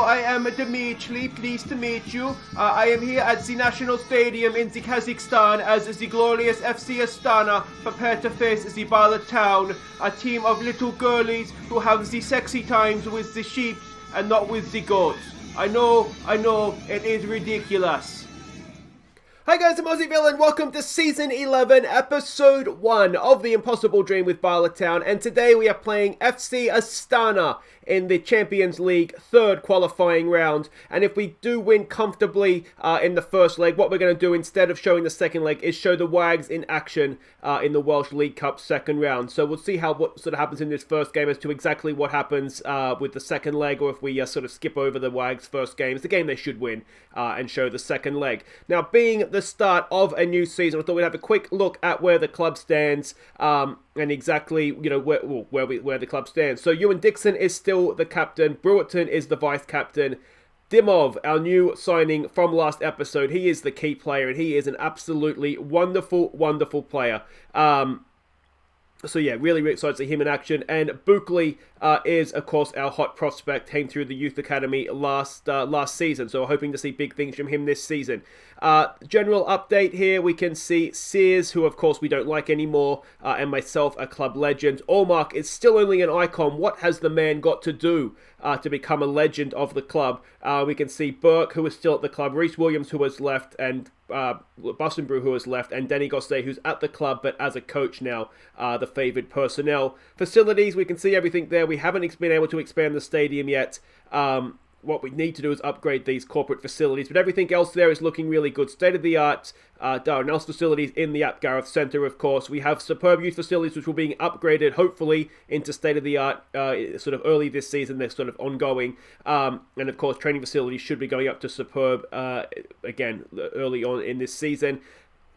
I am Dimitri, pleased to meet you. I am here at the National Stadium in the Kazakhstan as the glorious FC Astana prepare to face the Bala town, a team of little girlies who have the sexy times with the sheep and not with the goats. I know, it is ridiculous. Hi guys, I'm Aussie and welcome to Season 11, Episode 1 of The Impossible Dream with Bala Town, and today we are playing FC Astana in the Champions League third qualifying round. And if we do win comfortably in the first leg, what we're going to do instead of showing the second leg is show the Wags in action in the Welsh League Cup second round. So we'll see what sort of happens in this first game as to exactly what happens with the second leg, or if we sort of skip over the Wags first game. It's a game they should win and show the second leg. Now, being the start of a new season, I thought we'd have a quick look at where the club stands and exactly, where the club stands. So Ewan Dixon is still the captain. Brewerton is the vice-captain. Dimov, our new signing from last episode, he is the key player, and he is an absolutely wonderful, wonderful player. So yeah, really, really excited to see him in action. And Buckley is, of course, our hot prospect, came through the youth academy last season. So we're hoping to see big things from him this season. General update here, we can see Sears, who of course we don't like anymore, and myself, a club legend. Allmark is still only an icon. What has the man got to do to become a legend of the club? We can see Burke, who is still at the club, Reece Williams, who has left, and Boston Brew, who has left, and Denny Gosset, who's at the club but as a coach now, the favoured personnel. Facilities, we can see everything there. We haven't been able to expand the stadium yet. What we need to do is upgrade these corporate facilities, but everything else there is looking really good. State-of-the-art Darren Else facilities in the Ap Gareth Centre, of course. We have superb youth facilities which will be upgraded, hopefully, into state-of-the-art sort of early this season. They're sort of ongoing. And, of course, training facilities should be going up to superb, again, early on in this season.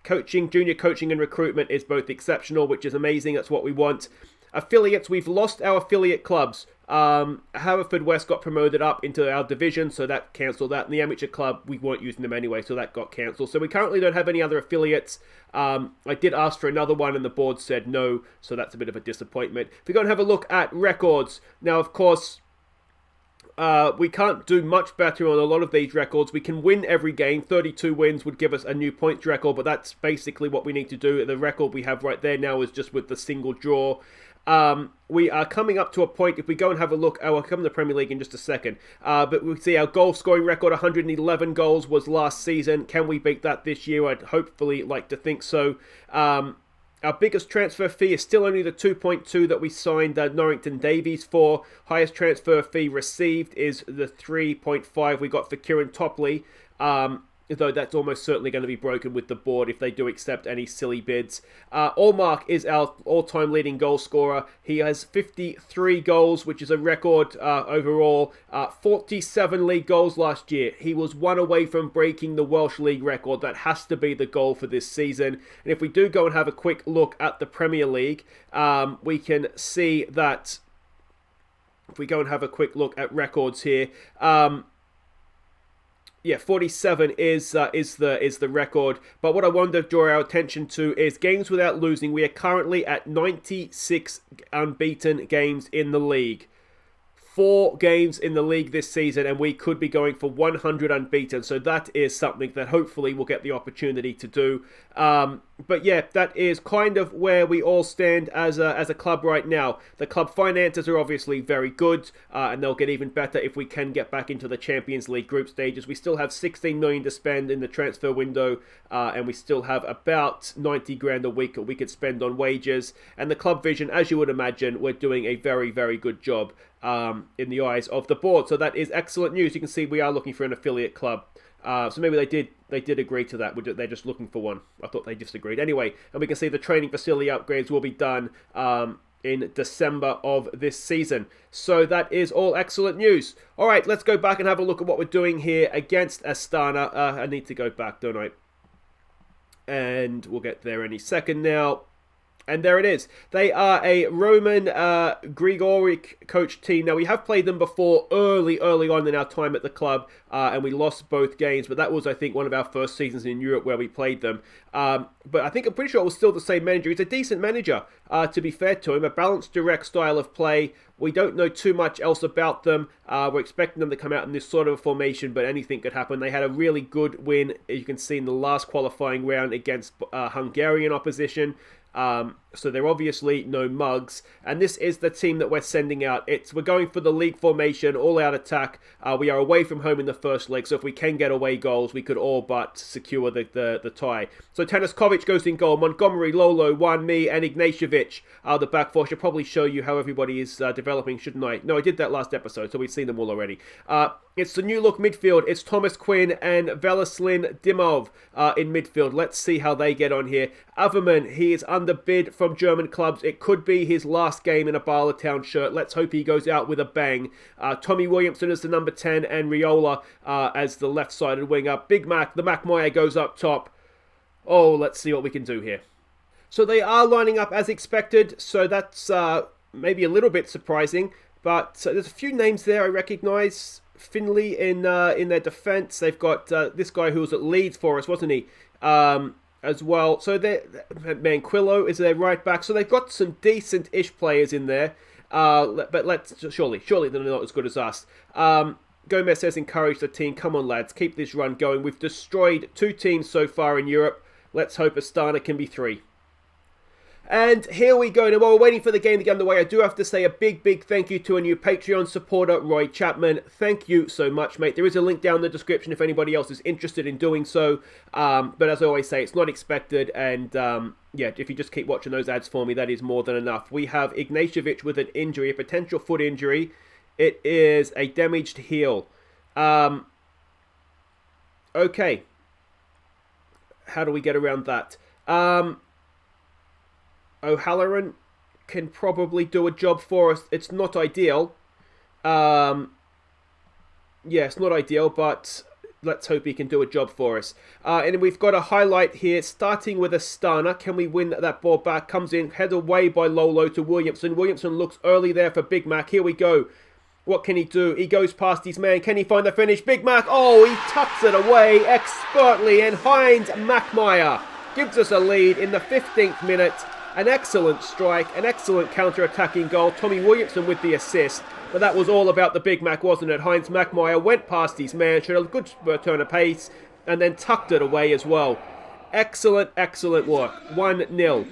Coaching, junior coaching and recruitment is both exceptional, which is amazing. That's what we want. Affiliates, we've lost our affiliate clubs. Haverfordwest got promoted up into our division, so that cancelled that. And the amateur club, we weren't using them anyway, so that got cancelled. So we currently don't have any other affiliates. I did ask for another one, and the board said no, so that's a bit of a disappointment. If we go and have a look at records, now, of course, we can't do much better on a lot of these records. We can win every game. 32 wins would give us a new points record, but that's basically what we need to do. The record we have right there now is just with the single draw. We are coming up to a point, if we go and have a look, I'll come to the Premier League in just a second, but we see our goal scoring record, 111 goals was last season. Can we beat that this year? I'd hopefully like to think so. Our biggest transfer fee is still only the 2.2 that we signed Norrington Davies for. Highest transfer fee received is the 3.5 we got for Kieran Topley. Though that's almost certainly going to be broken with the board if they do accept any silly bids. Allmark is our all-time leading goal scorer. He has 53 goals, which is a record overall. 47 league goals last year. He was one away from breaking the Welsh League record. That has to be the goal for this season. And if we do go and have a quick look at the Premier League, we can see that if we go and have a quick look at records here, 47 is the record. But what I want to draw our attention to is games without losing. We are currently at 96 unbeaten games in the league. 4 games in the league this season, and we could be going for 100 unbeaten. So that is something that hopefully we'll get the opportunity to do. But yeah, that is kind of where we all stand as a club right now. The club finances are obviously very good, and they'll get even better if we can get back into the Champions League group stages. We still have 16 million to spend in the transfer window, and we still have about 90 grand a week that we could spend on wages. And the club vision, as you would imagine, we're doing a very, very good job in the eyes of the board. So that is excellent news. You can see we are looking for an affiliate club. So maybe they did agree to that. They're just looking for one. I thought they disagreed. Anyway, and we can see the training facility upgrades will be done in December of this season. So that is all excellent news. All right, let's go back and have a look at what we're doing here against Astana. I need to go back, don't I? And we'll get there any second now. And there it is. They are a Roman Grigoric coach team. Now, we have played them before early on in our time at the club, and we lost both games. But that was, I think, one of our first seasons in Europe where we played them. But I'm pretty sure it was still the same manager. He's a decent manager, to be fair to him. A balanced, direct style of play. We don't know too much else about them. We're expecting them to come out in this sort of formation, but anything could happen. They had a really good win, as you can see, in the last qualifying round against Hungarian opposition. So they're obviously no mugs, and this is the team that we're sending out. We're going for the league formation, all-out attack. We are away from home in the first leg, so if we can get away goals, we could all but secure the tie. So Tanaskovic goes in goal, Montgomery, Lolo, Juan Mi, and Ignatievic are the back four. Should probably show you how everybody is developing, shouldn't I? No, I did that last episode, so we've seen them all already. It's the new look midfield. It's Thomas Quinn and Veleslin Dimov in midfield. Let's see how they get on here. Averman, he is under bid from German clubs. It could be his last game in a Bala Town shirt. Let's hope he goes out with a bang. Tommy Williamson as the number 10 and Riola as the left-sided winger. Big Mac, the Macmeyer goes up top. Oh, let's see what we can do here. So they are lining up as expected, so that's maybe a little bit surprising. But there's a few names there I recognise. Finley in their defence. They've got this guy who was at Leeds for us, wasn't he? As well. So Manquillo is their right back. So they've got some decent-ish players in there. But surely they're not as good as us. Gomez says encourage the team. Come on, lads, keep this run going. We've destroyed 2 teams so far in Europe. Let's hope Astana can be 3. And here we go. Now, while we're waiting for the game to get underway, I do have to say a big thank you to a new Patreon supporter, Roy Chapman. Thank you so much, mate. There is a link down in the description if anybody else is interested in doing so. But as I always say, it's not expected. And yeah, if you just keep watching those ads for me, that is more than enough. We have Ignatievic with an injury, a potential foot injury. It is a damaged heel. Okay. How do we get around that? O'Halloran can probably do a job for us. It's not ideal. Yeah, it's not ideal, but let's hope he can do a job for us. And we've got a highlight here, starting with Astana. Can we win that ball back? Comes in, head away by Lolo to Williamson. Williamson looks early there for Big Mac. Here we go. What can he do? He goes past his man. Can he find the finish? Big Mac. Oh, he tucks it away expertly. And Heinz Macmeyer gives us a lead in the 15th minute. An excellent strike, an excellent counter-attacking goal. Tommy Williamson with the assist. But that was all about the Big Mac, wasn't it? Heinz Macmeyer went past his man, showed a good turn of pace, and then tucked it away as well. Excellent work. 1-0.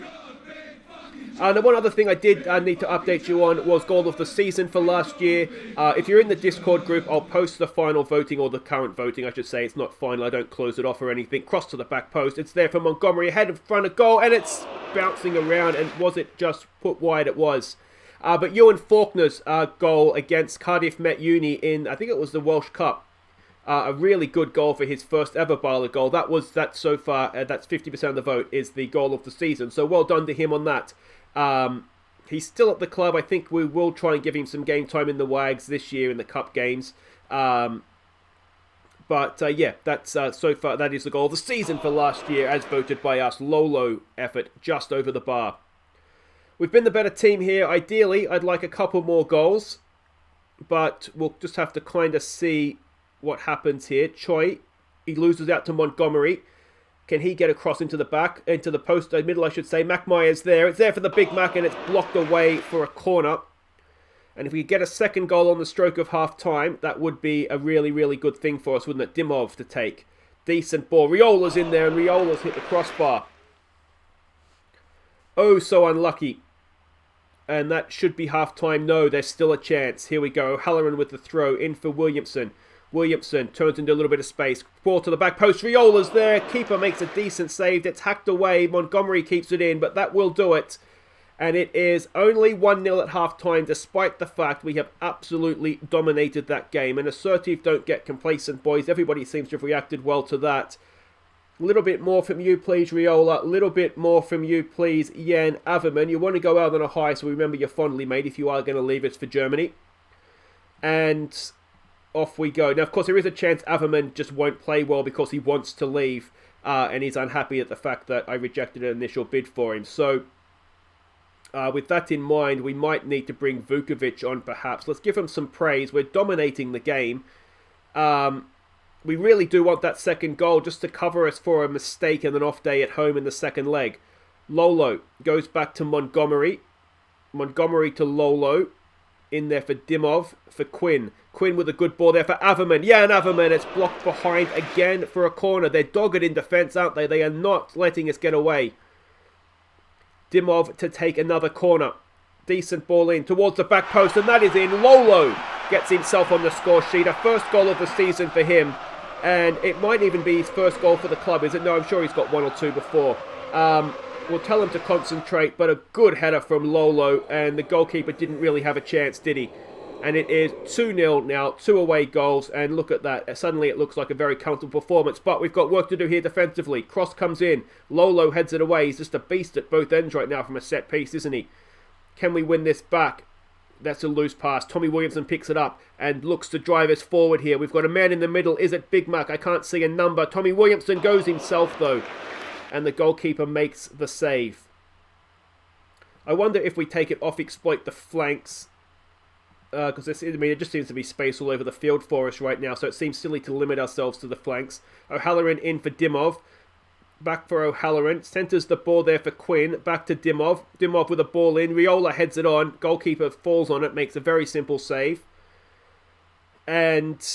Now, one other thing I did need to update you on was goal of the season for last year. If you're in the Discord group, I'll post the final voting, or the current voting, I should say. It's not final, I don't close it off or anything. Cross to the back post. It's there for Montgomery, ahead in front of goal, and it's bouncing around, and was it just put wide? It was. But Ewan Faulkner's goal against Cardiff Met Uni in, I think it was the Welsh Cup. A really good goal for his first ever Bala goal. That's so far, that's 50% of the vote, is the goal of the season. So well done to him on that. He's still at the club. I think we will try and give him some game time in the WAGs this year in the cup games. Yeah, that's so far, that is the goal of the season for last year, as voted by us. Lolo effort, just over the bar. We've been the better team here. Ideally, I'd like a couple more goals, but we'll just have to kind of see what happens here. Choi, he loses out to Montgomery. Can he get across into the back, into the post, middle I should say. Macmeyer's there. It's there for the Big Mac, and it's blocked away for a corner. And if we get a second goal on the stroke of half-time, that would be a really good thing for us, wouldn't it? Dimov to take. Decent ball. Riola's in there, and Riola's hit the crossbar. Oh, so unlucky. And that should be half-time. No, there's still a chance. Here we go. Halloran with the throw, in for Williamson. Williamson turns into a little bit of space. Ball to the back post. Riola's there. Keeper makes a decent save. It's hacked away. Montgomery keeps it in, but that will do it. And it is only 1-0 at half-time, despite the fact we have absolutely dominated that game. And assertive, don't get complacent, boys. Everybody seems to have reacted well to that. A little bit more from you, please, Riola. A little bit more from you, please, Jan Averman. You want to go out on a high, so remember you're fondly made if you are going to leave us for Germany. And off we go. Now, of course, there is a chance Averman just won't play well because he wants to leave. And he's unhappy at the fact that I rejected an initial bid for him. So With that in mind, we might need to bring Vukovic on perhaps. Let's give him some praise. We're dominating the game. We really do want that second goal just to cover us for a mistake and an off day at home in the second leg. Lolo goes back to Montgomery. Montgomery to Lolo. In there for Dimov, for Quinn. Quinn with a good ball there for Averman. Yeah, and Averman, it's blocked behind again for a corner. They're dogged in defence, aren't they? They are not letting us get away. Dimov to take another corner. Decent ball in towards the back post, and that is in. Lolo gets himself on the score sheet. A first goal of the season for him. And it might even be his first goal for the club, is it? No, I'm sure he's got one or two before. We'll tell him to concentrate, but a good header from Lolo, and the goalkeeper didn't really have a chance, did he? And it is 2-0 now, 2 away goals, and look at that. Suddenly it looks like a very comfortable performance, but we've got work to do here defensively. Cross comes in, Lolo heads it away. He's just a beast at both ends right now from a set piece, isn't he? Can we win this back? That's a loose pass. Tommy Williamson picks it up and looks to drive us forward here. We've got a man in the middle. Is it Big Mac? I can't see a number. Tommy Williamson goes himself, though. And the goalkeeper makes the save. I wonder if we take it off, exploit the flanks. Because it just seems to be space all over the field for us right now. So it seems silly to limit ourselves to the flanks. O'Halloran in for Dimov. Back for O'Halloran. Centres the ball there for Quinn. Back to Dimov. Dimov with a ball in. Riola heads it on. Goalkeeper falls on it. Makes a very simple save. And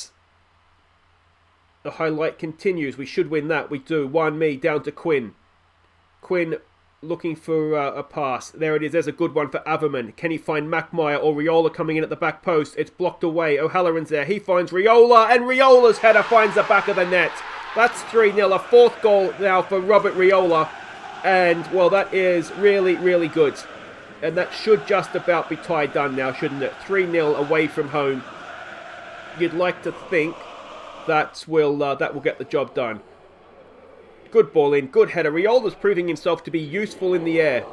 the highlight continues. We should win that. We do. 1-0 down to Quinn. Quinn looking for a pass. There it is. There's a good one for Averman. Can he find Mackmeyer or Riola coming in at the back post? It's blocked away. O'Halloran's there. He finds Riola, and Riola's header finds the back of the net. That's 3-0. A fourth goal now for Robert Riola. And, well, that is really, really good. And that should just about be tied done now, shouldn't it? 3-0 away from home. You'd like to think that will get the job done. Good ball in, good header. Riola's proving himself to be useful in the air.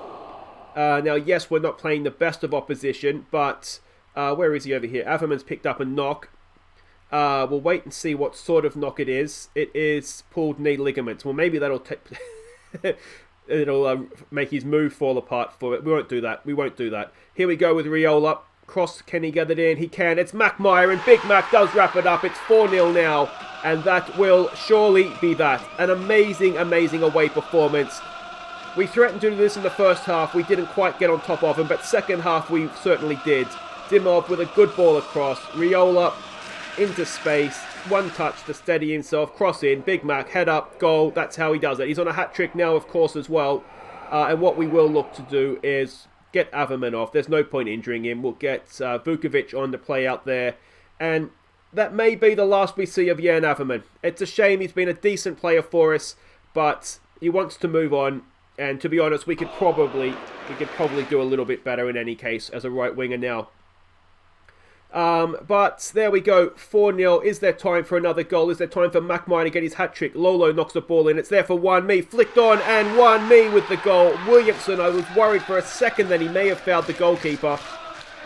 Now, yes, we're not playing the best of opposition, but where is he over here? Averman's picked up a knock. We'll wait and see what sort of knock it is. It is pulled knee ligaments. Well, maybe that'll it'll make his move fall apart for it. We won't do that. We won't do that. Here we go with Riola. Cross, can he get it in? He can. It's Mackmeyer, and Big Mac does wrap it up. It's 4-0 now, and that will surely be that. An amazing, amazing away performance. We threatened to do this in the first half. We didn't quite get on top of him, but second half we certainly did. Dimov with a good ball across. Riola into space. One touch to steady himself. Cross in. Big Mac, head up, goal. That's how he does it. He's on a hat-trick now, of course, as well. And what we will look to do is get Averman off. There's no point injuring him. We'll get Vukovic on to play out there. And that may be the last we see of Jan Averman. It's a shame. He's been a decent player for us, but he wants to move on. And to be honest, we could probably do a little bit better in any case as a right winger now. But there we go, 4-0. Is there time for another goal? Is there time for Mackmeyer to get his hat-trick? Lolo knocks the ball in. It's there for 1-0. Flicked on, and 1-0 with the goal. Williamson, I was worried for a second that he may have fouled the goalkeeper,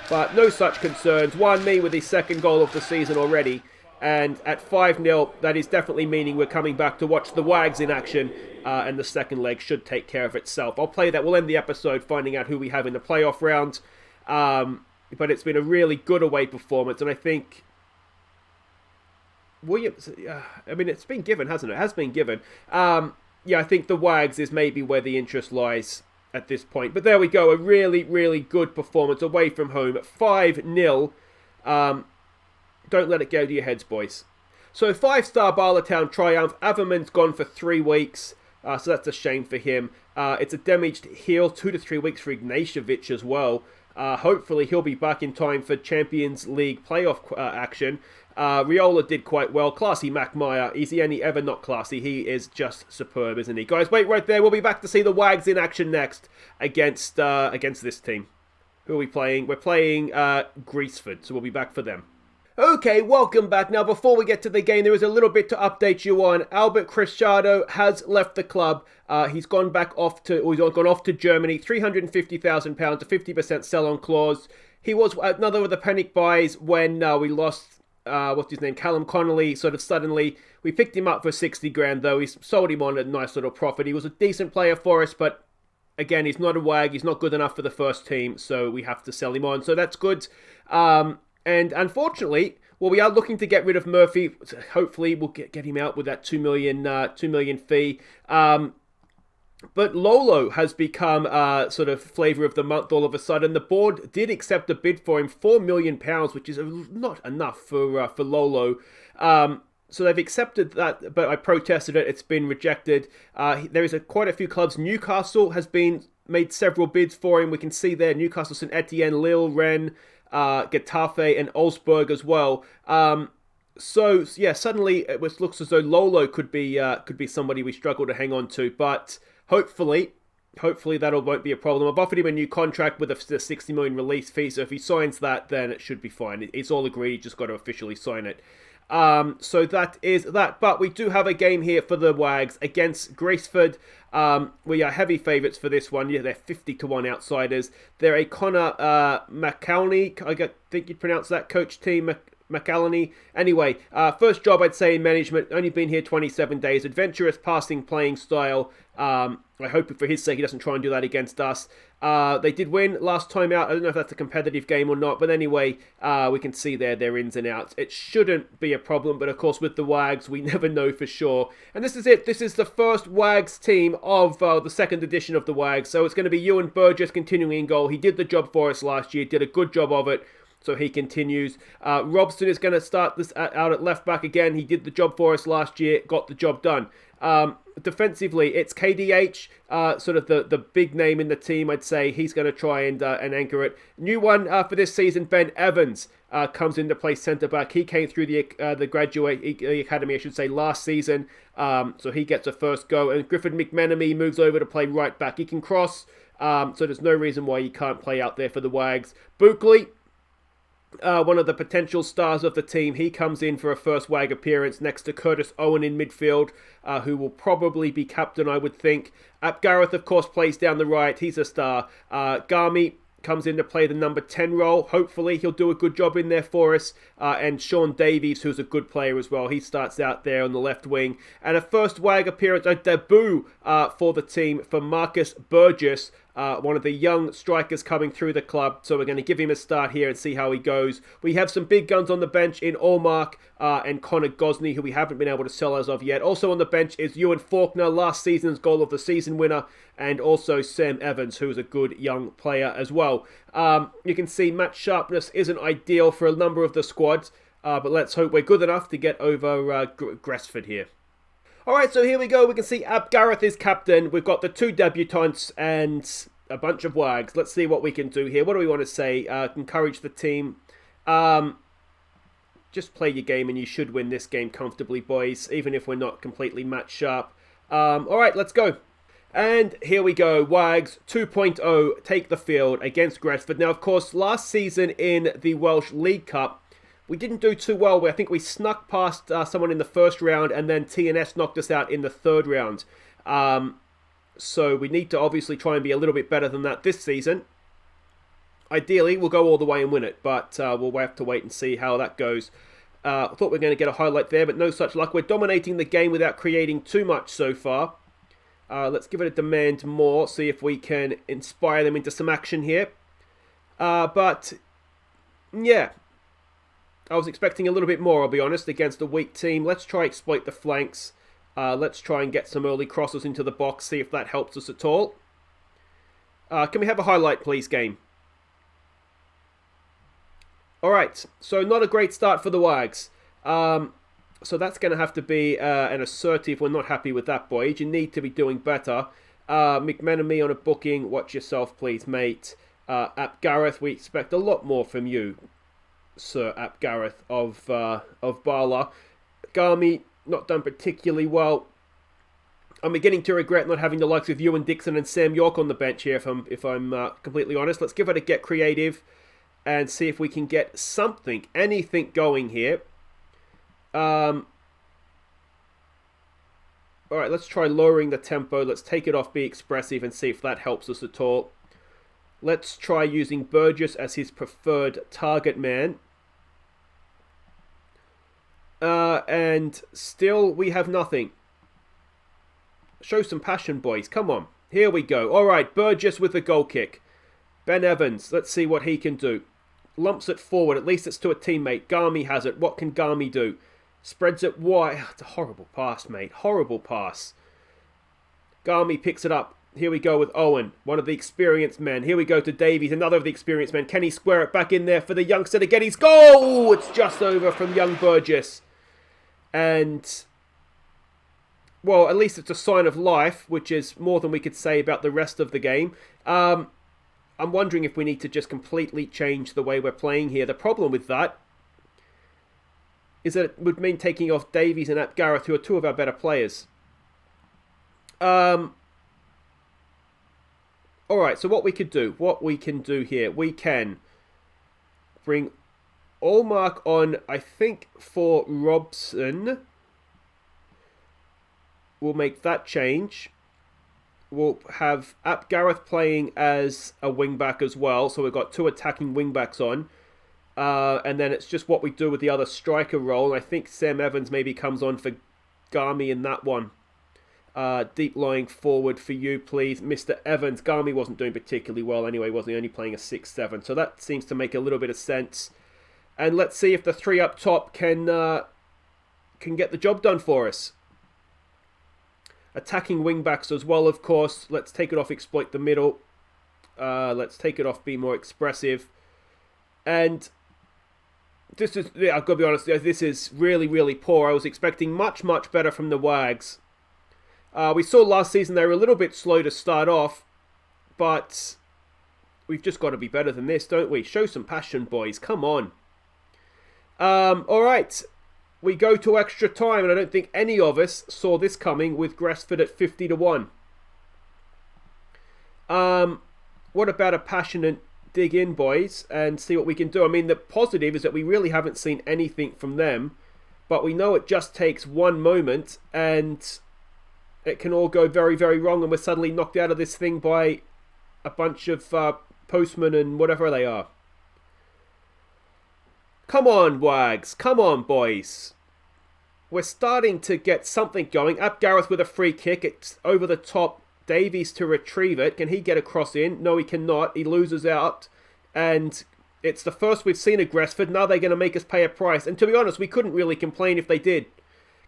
but no such concerns. 1-0 with his second goal of the season already. And at 5-0, that is definitely meaning we're coming back to watch the Wags in action, and the second leg should take care of itself. I'll play that. We'll end the episode finding out who we have in the playoff round. But it's been a really good away performance, and I think Williams, I mean, it's been given, hasn't it? It has been given. Yeah, I think the Wags is maybe where the interest lies at this point. But there we go, a really, really good performance away from home. 5-0. Don't let it go to your heads, boys. So 5-star Bala Town triumph. Averman's gone for 3 weeks, so that's a shame for him. It's a damaged heel, 2 to 3 weeks for Ignatievic as well. Hopefully he'll be back in time for Champions League playoff action. Riola did quite well. Classy Mackmeyer. Is he any ever not classy? He is just superb, isn't he? Guys, wait right there. We'll be back to see the Wags in action next against this team. Who are we playing? We're playing Greaseford, so we'll be back for them. Okay, welcome back. Now, before we get to the game, there is a little bit to update you on. Albert Cresciado has left the club. He's gone off to Germany. £350,000, a 50% sell-on clause. He was another of the panic buys when we lost, Callum Connolly, sort of suddenly. We picked him up for 60 grand, though. We sold him on a nice little profit. He was a decent player for us, but again, he's not a WAG. He's not good enough for the first team, so we have to sell him on. So that's good. And unfortunately, well, we are looking to get rid of Murphy. Hopefully, we'll get him out with that $2 million fee. But Lolo has become sort of flavour of the month all of a sudden. The board did accept a bid for him, £4 million, which is not enough for Lolo. So they've accepted that, but I protested it. It's been rejected. There is quite a few clubs. Newcastle has made several bids for him. We can see there Newcastle, St Etienne, Lille, Rennes, Getafe, and Augsburg as well. So yeah, suddenly it looks as though Lolo could be somebody we struggle to hang on to, but hopefully that won't be a problem. I've offered him a new contract with a 60 million release fee, so if he signs that, then it should be fine. It's all agreed, just got to officially sign it. So that is that. But we do have a game here for the Wags against Graceford. We are heavy favourites for this one. Yeah, they're 50-1 outsiders. They're a Connor McAlney. I think you'd pronounce that, coach team. McAlney. Anyway, first job I'd say in management, only been here 27 days, adventurous passing playing style. I hope for his sake he doesn't try and do that against us. They did win last time out. I don't know if that's a competitive game or not, but anyway, we can see there their ins and outs. It shouldn't be a problem, but of course with the Wags, we never know for sure. And this is it. This is the first Wags team of the second edition of the Wags. So it's going to be Ewan Burgess continuing in goal. He did the job for us last year, did a good job of it. So he continues. Robson is going to start this out at left back again. He did the job for us last year, got the job done. Defensively, it's KDH, sort of the big name in the team, I'd say. He's going to try and anchor it. New one for this season, Ben Evans comes into play centre-back. He came through the graduate academy, I should say, last season. So he gets a first go. And Griffin McMenemy moves over to play right back. He can cross, so there's no reason why he can't play out there for the Wags. Buckley, one of the potential stars of the team, he comes in for a first WAG appearance next to Curtis Owen in midfield, who will probably be captain, I would think. Gareth, of course, plays down the right. He's a star. Garmy comes in to play the number 10 role. Hopefully he'll do a good job in there for us. And Sean Davies, who's a good player as well. He starts out there on the left wing. And a first WAG appearance, a debut for the team for Marcus Burgess, one of the young strikers coming through the club. So we're going to give him a start here and see how he goes. We have some big guns on the bench in Allmark and Connor Gosney, who we haven't been able to sell as of yet. Also on the bench is Ewan Faulkner, last season's goal of the season winner, and also Sam Evans, who is a good young player as well. You can see match sharpness isn't ideal for a number of the squads, but let's hope we're good enough to get over Graceford here. Alright, so here we go. We can see Gareth is captain. We've got the two debutants and a bunch of Wags. Let's see what we can do here. What do we want to say? Encourage the team. Just play your game and you should win this game comfortably, boys, even if we're not completely match sharp. Alright, let's go. And here we go. Wags 2.0 take the field against Graceford. Now, of course, last season in the Welsh League Cup, we didn't do too well. I think we snuck past someone in the first round, and then TNS knocked us out in the third round. So we need to obviously try and be a little bit better than that this season. Ideally, we'll go all the way and win it, but we'll have to wait and see how that goes. I thought we were going to get a highlight there, but no such luck. We're dominating the game without creating too much so far. Let's give it a demand more, see if we can inspire them into some action here. But, yeah. I was expecting a little bit more, I'll be honest, against a weak team. Let's try exploit the flanks. Let's try and get some early crosses into the box, see if that helps us at all. Can we have a highlight, please, game? Alright, so not a great start for the Wags. So that's going to have to be an assertive. We're not happy with that, boys. You need to be doing better. McMenemy on a booking. Watch yourself, please, mate. Gareth, we expect a lot more from you, Sir Gareth of Bala. Garmy, not done particularly well. I'm beginning to regret not having the likes of Ewan Dixon and Sam York on the bench here, if I'm completely honest. Let's give it a get creative and see if we can get something, anything going here. Alright, let's try lowering the tempo. Let's take it off, be expressive, and see if that helps us at all. Let's try using Burgess as his preferred target man. And still we have nothing. Show some passion, boys. Come on. Here we go. All right, Burgess with the goal kick. Ben Evans, let's see what he can do. Lumps it forward. At least it's to a teammate. Garmy has it. What can Garmy do? Spreads it wide. It's a horrible pass, mate. Horrible pass. Garmy picks it up. Here we go with Owen, one of the experienced men. Here we go to Davies, another of the experienced men. Can he square it back in there for the youngster to get his goal? It's just over from young Burgess. And, well, at least it's a sign of life, which is more than we could say about the rest of the game. I'm wondering if we need to just completely change the way we're playing here. The problem with that is that it would mean taking off Davies and Ap Gareth, who are two of our better players. Alright, so what we can do here, we can bring Allmark on, I think, for Robson. We'll make that change. We'll have Ap Gareth playing as a wing-back as well, so we've got two attacking wing-backs on. And then it's just what we do with the other striker role. I think Sam Evans maybe comes on for Garmy in that one. Deep lying forward for you, please. Mr. Evans. Garmy wasn't doing particularly well anyway, was he? Only playing a 6-7. So that seems to make a little bit of sense. And let's see if the three up top can get the job done for us. Attacking wing-backs as well, of course. Let's take it off, exploit the middle. Let's take it off, be more expressive. And this is, yeah, I've got to be honest, this is really, really poor. I was expecting much, much better from the Wags. We saw last season they were a little bit slow to start off, but we've just got to be better than this, don't we? Show some passion, boys. Come on. Alright, we go to extra time, and I don't think any of us saw this coming with Gresford at 50-1. What about a passionate dig in, boys, and see what we can do? I mean, the positive is that we really haven't seen anything from them, but we know it just takes one moment, and it can all go very, very wrong, and we're suddenly knocked out of this thing by a bunch of postmen and whatever they are. Come on, Wags. Come on, boys. We're starting to get something going. Ap Gareth with a free kick. It's over the top. Davies to retrieve it. Can he get a cross in? No, he cannot. He loses out. And it's the first we've seen of Gresford. Now they're going to make us pay a price. And to be honest, we couldn't really complain if they did.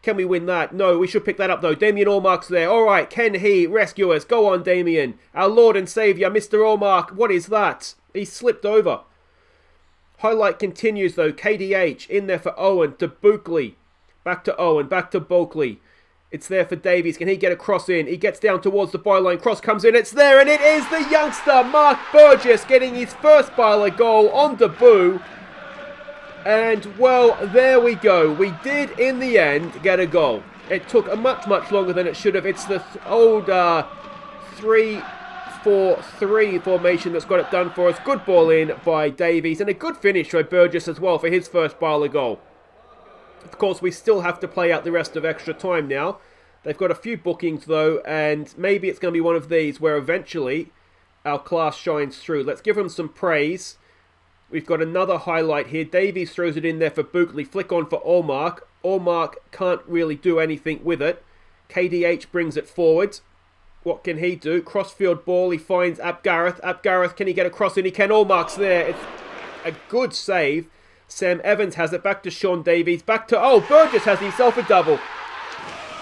Can we win that? No, we should pick that up though. Damien Allmark's there. Alright, can he rescue us? Go on, Damien. Our Lord and Saviour, Mr. Allmark. What is that? He slipped over. Highlight continues though. KDH in there for Owen to Buckley. Back to Owen. Back to Bulkley. It's there for Davies. Can he get a cross in? He gets down towards the byline. Cross comes in. It's there, and it is the youngster, Mark Burgess, getting his first Bala goal on debut. And, well, there we go. We did, in the end, get a goal. It took a much, much longer than it should have. It's the old 3-4-3 formation that's got it done for us. Good ball in by Davies, and a good finish by Burgess as well for his first Bala goal. Of course, we still have to play out the rest of extra time now. They've got a few bookings, though, and maybe it's going to be one of these where eventually our class shines through. Let's give them some praise. We've got another highlight here. Davies throws it in there for Buckley. Flick on for Allmark. Allmark can't really do anything with it. KDH brings it forward. What can he do? Crossfield ball. He finds Ap Gareth. Ap Gareth, can he get across in? He can. Allmark's there. It's a good save. Sam Evans has it. Back to Sean Davies. Back to... Oh, Burgess has himself a double.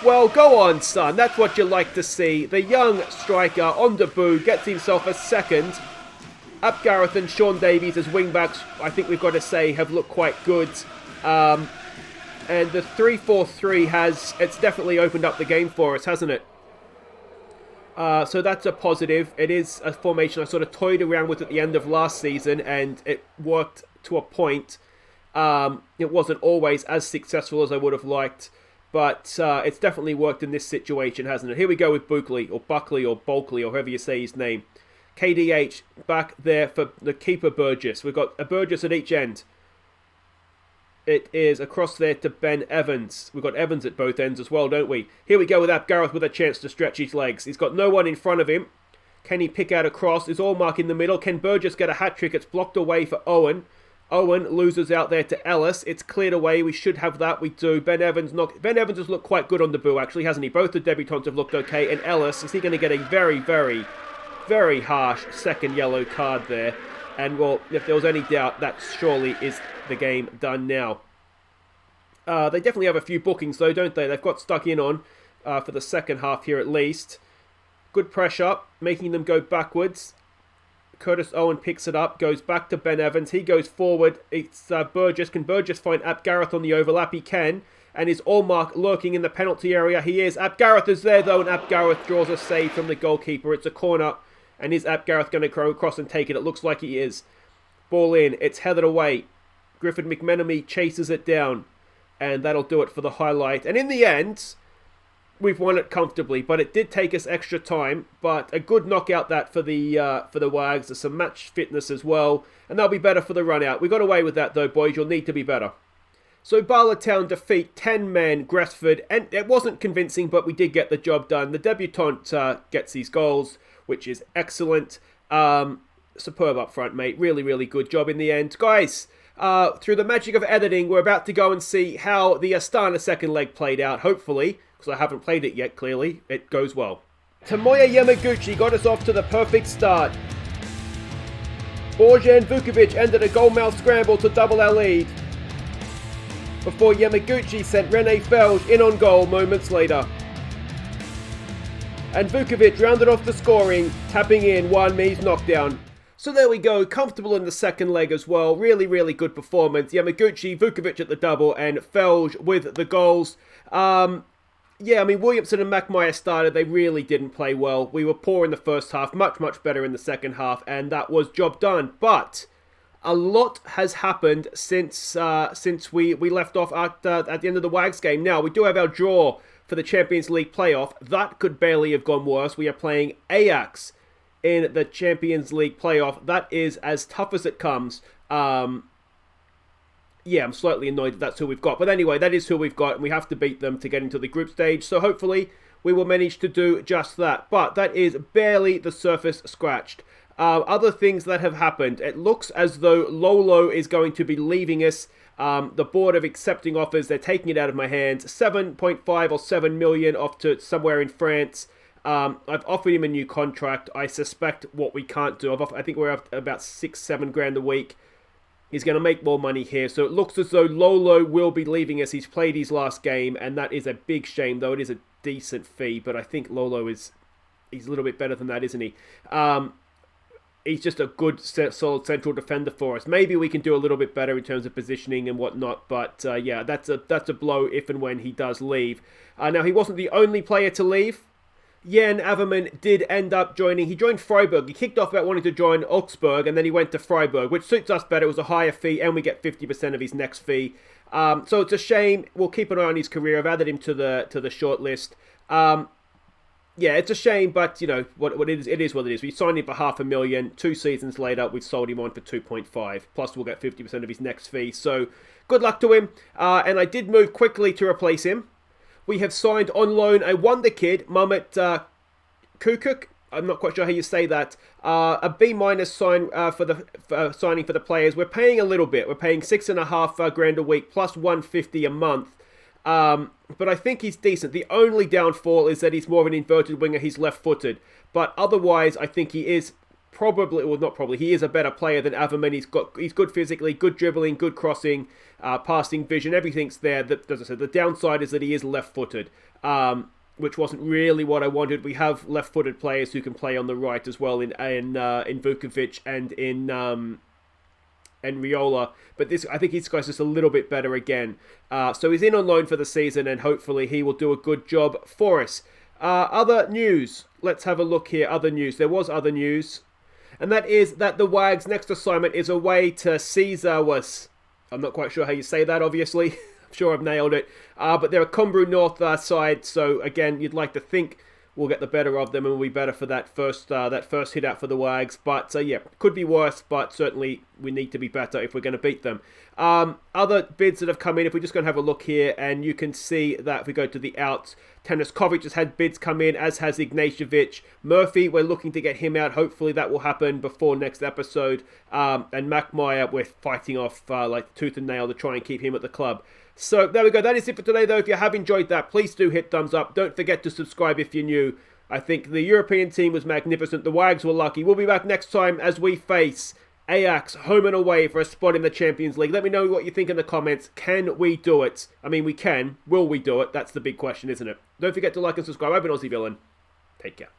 Well, go on, son. That's what you like to see. The young striker on debut gets himself a second. Ap Gareth and Sean Davies as wing-backs, I think we've got to say, have looked quite good. And the 3-4-3 it's definitely opened up the game for us, hasn't it? So that's a positive. It is a formation I sort of toyed around with at the end of last season, and it worked to a point. It wasn't always as successful as I would have liked, but it's definitely worked in this situation, hasn't it? Here we go with Buckley, or Bulkley, or however you say his name. KDH back there for the keeper Burgess. We've got a Burgess at each end. It is across there to Ben Evans. We've got Evans at both ends as well, don't we? Here we go with Ap Gareth with a chance to stretch his legs. He's got no one in front of him. Can he pick out a cross? Is Allmark in the middle? Can Burgess get a hat-trick? It's blocked away for Owen. Owen loses out there to Ellis. It's cleared away. We should have that. We do. Ben Evans has looked quite good on debut, actually, hasn't he? Both the debutants have looked okay. And Ellis, is he going to get a very, very, very harsh second yellow card there? And, well, if there was any doubt, that surely is the game done now. They definitely have a few bookings, though, don't they? They've got stuck in on for the second half here, at least. Good pressure, making them go backwards. Curtis Owen picks it up, goes back to Ben Evans. He goes forward. It's Burgess. Can Burgess find Ap Gareth on the overlap? He can. And is Allmark lurking in the penalty area? He is. Ap Gareth is there, though, and Ap Gareth draws a save from the goalkeeper. It's a corner. And is Ap Gareth going to go across and take it? It looks like he is. Ball in. It's headed away. Griffin McMenemy chases it down. And that'll do it for the highlight. And in the end, we've won it comfortably, but it did take us extra time. But a good knockout that for the Wags. There's some match fitness as well, and they'll be better for the run out. We got away with that though, boys. You'll need to be better. So Bala Town defeat 10-man Gresford, and it wasn't convincing, but we did get the job done. The debutant gets these goals, which is excellent. Superb up front, mate. Really, really good job in the end, guys. Through the magic of editing, we're about to go and see how the Astana second leg played out, hopefully. Because I haven't played it yet, clearly. It goes well. Tomoya Yamaguchi got us off to the perfect start. Borja and Vukovic ended a goal-mouth scramble to double our lead. Before Yamaguchi sent Rene Felge in on goal moments later. And Vukovic rounded off the scoring, tapping in Juan Mi's knockdown. So there we go, comfortable in the second leg as well. Really, really good performance. Yamaguchi, Vukovic at the double, and Felge with the goals. Yeah, I mean, Williamson and McMyer started. They really didn't play well. We were poor in the first half, much, much better in the second half, and that was job done. But a lot has happened since we left off at the end of the Wags game. Now, we do have our draw for the Champions League playoff. That could barely have gone worse. We are playing Ajax in the Champions League playoff. That is as tough as it comes. Yeah, I'm slightly annoyed that's who we've got. But anyway, that is who we've got, and we have to beat them to get into the group stage. So hopefully we will manage to do just that. But that is barely the surface scratched. Other things that have happened. It looks as though Lolo is going to be leaving us. The board of accepting offers, they're taking it out of my hands. 7.5 or 7 million off to somewhere in France. I've offered him a new contract. I suspect what we can't do. I think we're up about 6-7 grand a week. He's going to make more money here. So it looks as though Lolo will be leaving us. He's played his last game, and that is a big shame, though it is a decent fee. But I think Lolo he's a little bit better than that, isn't he? He's just a good, solid central defender for us. Maybe we can do a little bit better in terms of positioning and whatnot. But yeah, that's a blow if and when he does leave. Now, he wasn't the only player to leave. Jan Averman did end up joining. He joined Freiburg. He kicked off about wanting to join Augsburg, and then he went to Freiburg, which suits us better. It was a higher fee, and we get 50% of his next fee. So it's a shame. We'll keep an eye on his career. I've added him to the short list. Yeah, it's a shame, but you know what it is what it is. We signed him for $500,000. 2 seasons later, we've sold him on for 2.5. Plus, we'll get 50% of his next fee. So good luck to him. And I did move quickly to replace him. We have signed on loan a wonder kid, Mehmet Kukuk. I'm not quite sure how you say that. A B- sign for signing for the players. We're paying a little bit. We're paying 6.5 grand a week plus 150 a month. But I think he's decent. The only downfall is that he's more of an inverted winger. He's left-footed. But otherwise, I think he is probably, well, not probably, he is a better player than Averman. He's good physically, good dribbling, good crossing, passing vision. Everything's there. As I said, the downside is that he is left-footed, which wasn't really what I wanted. We have left-footed players who can play on the right as well in Vukovic and in Riola. But I think this guy's just a little bit better again. So he's in on loan for the season, and hopefully he will do a good job for us. Other news. Let's have a look here. Other news. There was other news. And that is that the Wags' next assignment is away to Caesarwas. I'm not quite sure how you say that, obviously. I'm sure I've nailed it. But they're a Combrew North side. So, again, you'd like to think we'll get the better of them and we'll be better for that first hit out for the Wags. But, yeah, could be worse. But certainly we need to be better if we're going to beat them. Other bids that have come in, if we're just going to have a look here, and you can see that if we go to the outs, Taraskovic has had bids come in, as has Ignatievic. Murphy, we're looking to get him out. Hopefully that will happen before next episode. And Mackmeyer, we're fighting off like tooth and nail to try and keep him at the club. So there we go. That is it for today, though. If you have enjoyed that, please do hit thumbs up. Don't forget to subscribe if you're new. I think the European team was magnificent. The Wags were lucky. We'll be back next time as we face Ajax home and away for a spot in the Champions League. Let me know what you think in the comments. Can we do it? I mean, we can. Will we do it? That's the big question, isn't it? Don't forget to like and subscribe. I've been Aussie Villain. Take care.